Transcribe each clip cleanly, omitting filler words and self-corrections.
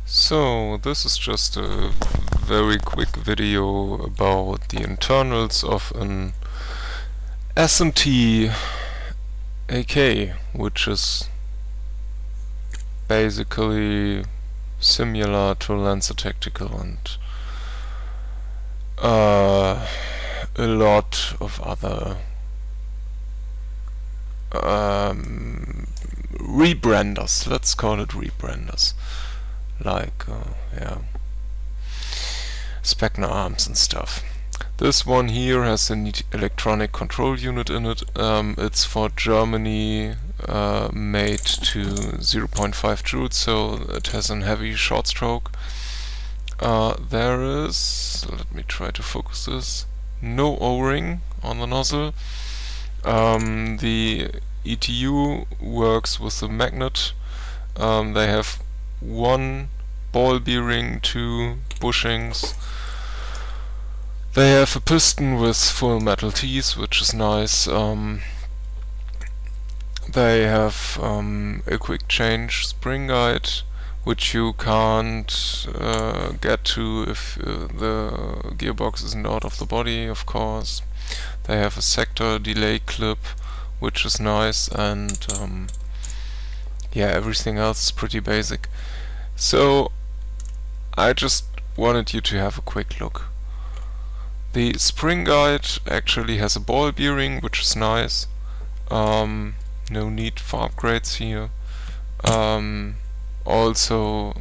So this is just a very quick video about the internals of an S&T AK, which is basically similar to Lancer Tactical and a lot of other rebranders. Let's call it rebranders, like Spectre arms and stuff. This one here has an electronic control unit in it. It's for Germany, made to 0.5 joules, so it has a heavy short stroke. There is, let me try to focus this, no O-ring on the nozzle. The ETU works with the magnet. They have one ball bearing, two bushings. They have a piston with full metal teeth, which is nice. They have a quick change spring guide, which you can't get to if the gearbox isn't out of the body, of course. They have a sector delay clip, which is nice, and yeah, everything else is pretty basic. So I just wanted you to have a quick look. The spring guide actually has a ball bearing, which is nice. No need for upgrades here. Also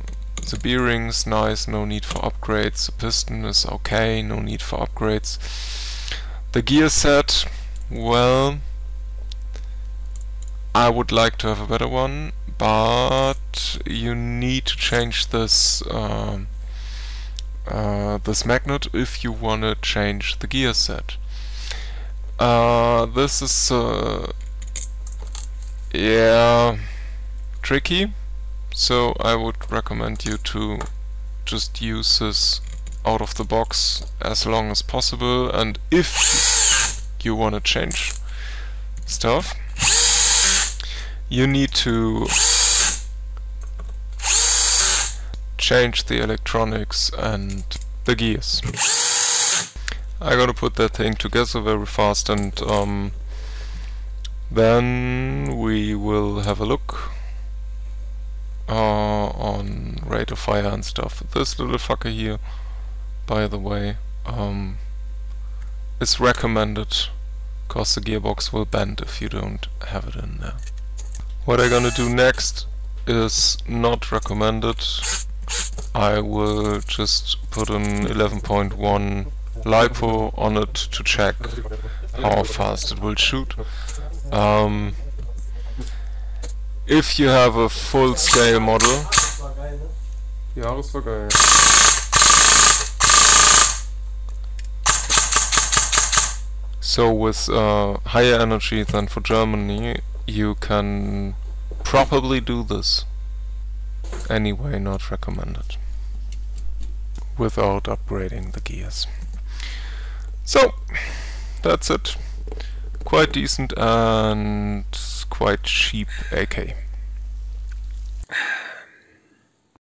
the bearings nice, no need for upgrades. The piston is okay, no need for upgrades. The gear set, well, I would like to have a better one, but you need to change this this magnet if you want to change the gear set. This is yeah, tricky, so I would recommend you to just use this out of the box as long as possible, and if you want to change stuff, you need to change the electronics and the gears. I'm gonna put that thing together very fast, and then we will have a look on rate of fire and stuff. This little fucker here, by the way, is recommended, cause the gearbox will bend if you don't have it in there. What I'm gonna do next is not recommended. I will just put an 11.1 LiPo on it to check how fast it will shoot. If you have a full-scale model, so with higher energy than for Germany, you can probably do this. Anyway, not recommended without upgrading the gears. So that's it. Quite decent and quite cheap AK.